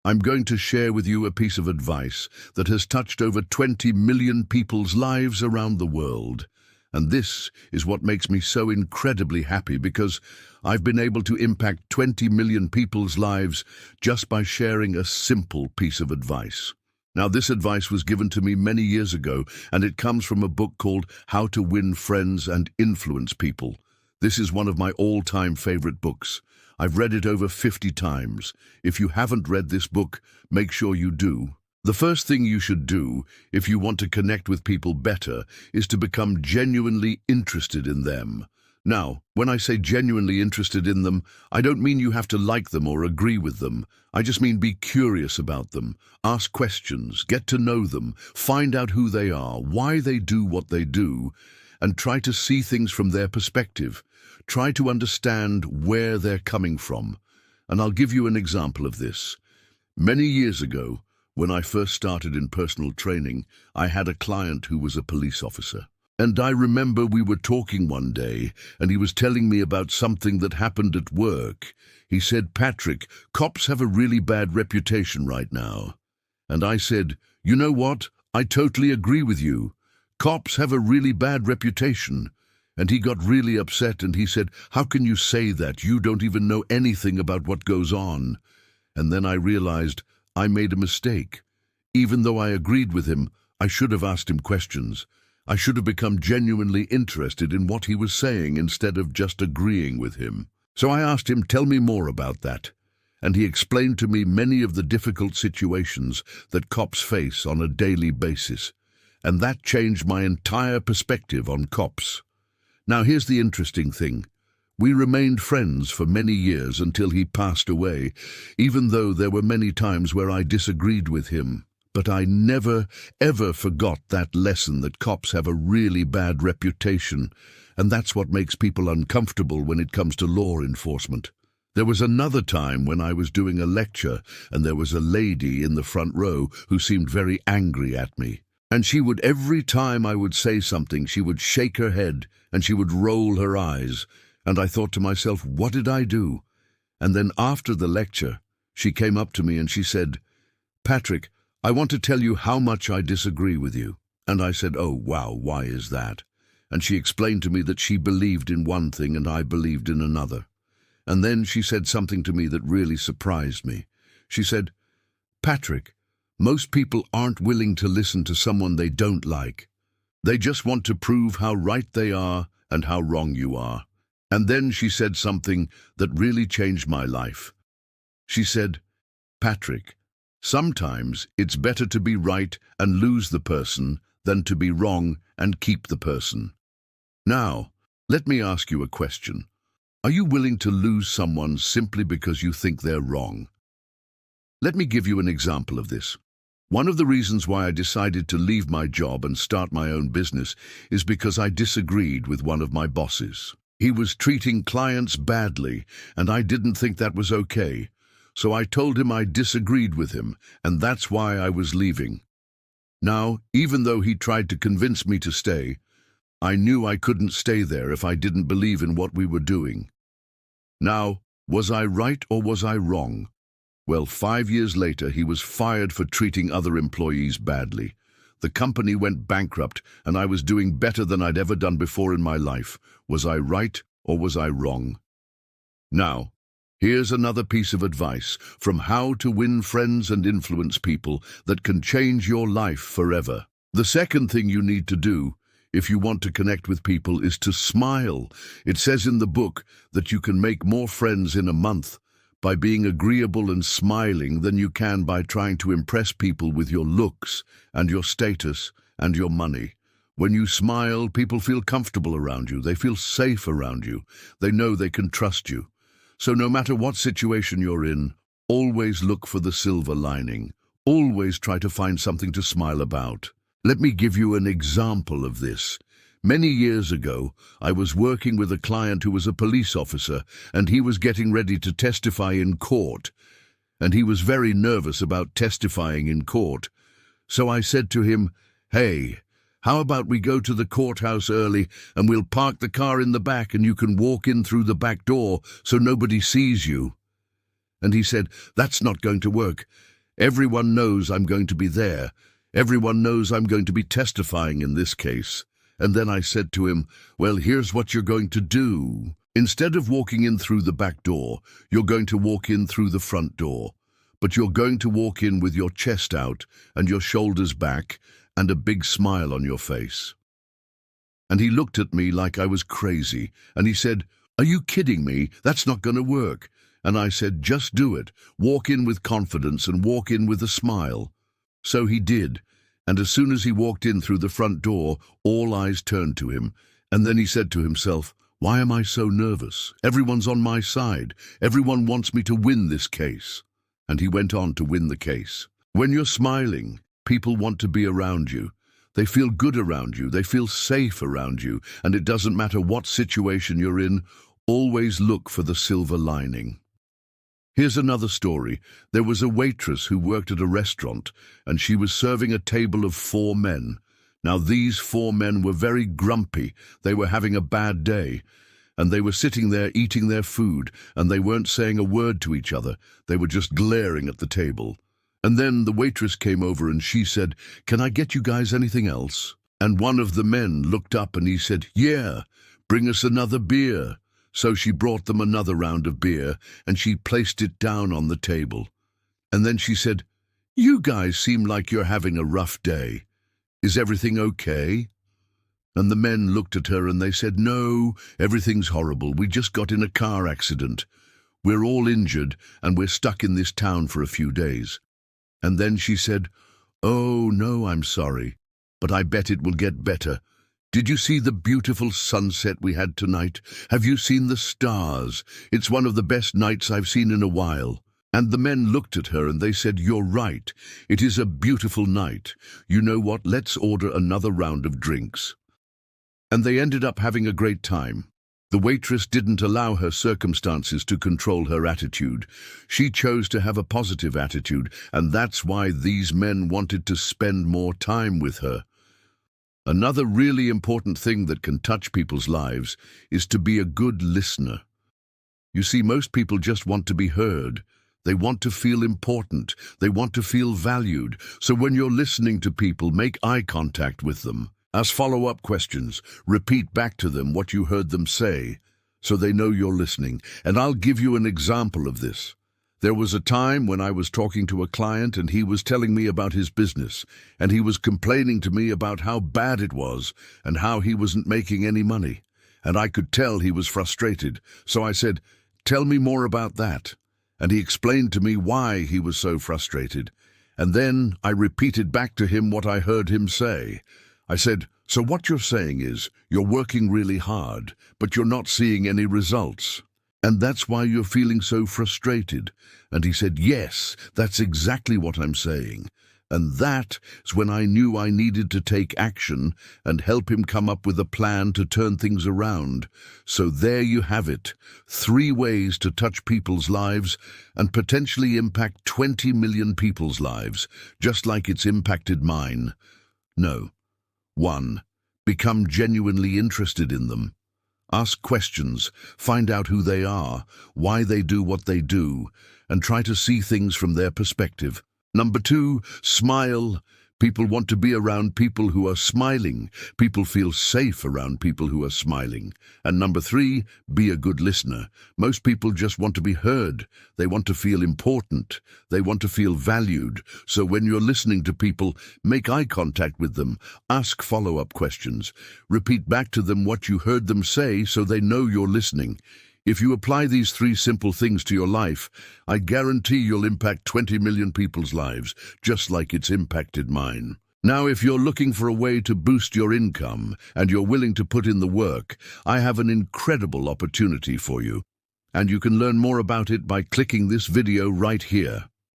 I'm going to share with you a piece of advice that has touched over 20 million people's lives around the world. And this is what makes me so incredibly happy, because I've been able to impact 20 million people's lives just by sharing a simple piece of advice. Now, this advice was given to me many years ago, and it comes from a book called How to Win Friends and Influence People. This is one of my all-time favorite books. I've read it over 50 times. If you haven't read this book, make sure you do. The first thing you should do, if you want to connect with people better, is to become genuinely interested in them. Now, when I say genuinely interested in them, I don't mean you have to like them or agree with them. I just mean be curious about them, ask questions, get to know them, find out who they are, why they do what they do, and try to see things from their perspective. Try to understand where they're coming from. And I'll give you an example of this. Many years ago, when I first started in personal training, I had a client who was a police officer. And I remember we were talking one day, and he was telling me about something that happened at work. He said, "Patrick, cops have a really bad reputation right now." And I said, "You know what? I totally agree with you. Cops have a really bad reputation." And he got really upset, and he said, "How can you say that? You don't even know anything about what goes on." And then I realized I made a mistake. Even though I agreed with him, I should have asked him questions. I should have become genuinely interested in what he was saying instead of just agreeing with him. So I asked him, "Tell me more about that." And he explained to me many of the difficult situations that cops face on a daily basis. And that changed my entire perspective on cops. Now, here's the interesting thing. We remained friends for many years until he passed away, even though there were many times where I disagreed with him. But I never, ever forgot that lesson that cops have a really bad reputation, and that's what makes people uncomfortable when it comes to law enforcement. There was another time when I was doing a lecture, and there was a lady in the front row who seemed very angry at me. And she would, every time I would say something, she would shake her head and she would roll her eyes. And I thought to myself, what did I do? And then after the lecture, she came up to me and she said, "Patrick, I want to tell you how much I disagree with you." And I said, "Oh, wow, why is that?" And she explained to me that she believed in one thing and I believed in another. And then she said something to me that really surprised me. She said, "Patrick, most people aren't willing to listen to someone they don't like. They just want to prove how right they are and how wrong you are." And then she said something that really changed my life. She said, "Patrick, sometimes it's better to be right and lose the person than to be wrong and keep the person." Now, let me ask you a question. Are you willing to lose someone simply because you think they're wrong? Let me give you an example of this. One of the reasons why I decided to leave my job and start my own business is because I disagreed with one of my bosses. He was treating clients badly, and I didn't think that was okay. So I told him I disagreed with him, and that's why I was leaving. Now, even though he tried to convince me to stay, I knew I couldn't stay there if I didn't believe in what we were doing. Now, was I right or was I wrong? Well, 5 years later, he was fired for treating other employees badly. The company went bankrupt, and I was doing better than I'd ever done before in my life. Was I right or was I wrong? Now, here's another piece of advice from How to Win Friends and Influence People that can change your life forever. The second thing you need to do if you want to connect with people is to smile. It says in the book that you can make more friends in a month by being agreeable and smiling than you can by trying to impress people with your looks and your status and your money. When you smile, people feel comfortable around you. They feel safe around you. They know they can trust you. So no matter what situation you're in, always look for the silver lining. Always try to find something to smile about. Let me give you an example of this. Many years ago, I was working with a client who was a police officer, and he was getting ready to testify in court. And he was very nervous about testifying in court. So I said to him, "Hey, how about we go to the courthouse early and we'll park the car in the back and you can walk in through the back door so nobody sees you?" And he said, "That's not going to work. Everyone knows I'm going to be there. Everyone knows I'm going to be testifying in this case. And then I said to him, well, here's what you're going to do. Instead of walking in through the back door, you're going to walk in through the front door. But you're going to walk in with your chest out and your shoulders back and a big smile on your face. And he looked at me like I was crazy, and he said, are you kidding me? That's not going to work. And I said, just do it. Walk in with confidence and walk in with a smile. So he did, and as soon as he walked in through the front door, all eyes turned to him, and then he said to himself, why am I so nervous? Everyone's on my side. Everyone wants me to win this case. And he went on to win the case. When you're smiling, people want to be around you. They feel good around you. They feel safe around you. And it doesn't matter what situation you're in, always look for the silver lining. Here's another story. There was a waitress who worked at a restaurant, and she was serving a table of 4 men. Now these 4 men were very grumpy. They were having a bad day, and they were sitting there eating their food, and they weren't saying a word to each other. They were just glaring at the table. And then the waitress came over and she said, can I get you guys anything else? And one of the men looked up and he said, yeah, bring us another beer. So she brought them another round of beer and she placed it down on the table. And then she said, you guys seem like you're having a rough day. Is everything okay? And the men looked at her and they said, no, everything's horrible. We just got in a car accident. We're all injured and we're stuck in this town for a few days. And then she said, oh, no, I'm sorry, but I bet it will get better. Did you see the beautiful sunset we had tonight? Have you seen the stars? It's one of the best nights I've seen in a while. And the men looked at her and they said, you're right. It is a beautiful night. You know what? Let's order another round of drinks. And they ended up having a great time. The waitress didn't allow her circumstances to control her attitude. She chose to have a positive attitude, and that's why these men wanted to spend more time with her. Another really important thing that can touch people's lives is to be a good listener. You see, most people just want to be heard. They want to feel important. They want to feel valued. So when you're listening to people, make eye contact with them. Ask follow-up questions. Repeat back to them what you heard them say, so they know you're listening. And I'll give you an example of this. There was a time when I was talking to a client and he was telling me about his business, and he was complaining to me about how bad it was and how he wasn't making any money. And I could tell he was frustrated. So I said, tell me more about that. And he explained to me why he was so frustrated. And then I repeated back to him what I heard him say. I said, so what you're saying is, you're working really hard, but you're not seeing any results. And that's why you're feeling so frustrated. And he said, yes, that's exactly what I'm saying. And that is when I knew I needed to take action and help him come up with a plan to turn things around. So there you have it, 3 ways to touch people's lives and potentially impact 20 million people's lives, just like it's impacted mine. No. 1. Become genuinely interested in them. Ask questions, find out who they are, why they do what they do, and try to see things from their perspective. Number 2, smile. People want to be around people who are smiling. People feel safe around people who are smiling. And number 3, be a good listener. Most people just want to be heard. They want to feel important. They want to feel valued. So when you're listening to people, make eye contact with them. Ask follow-up questions. Repeat back to them what you heard them say so they know you're listening. If you apply these 3 simple things to your life, I guarantee you'll impact 20 million people's lives, just like it's impacted mine. Now, if you're looking for a way to boost your income and you're willing to put in the work, I have an incredible opportunity for you. And you can learn more about it by clicking this video right here.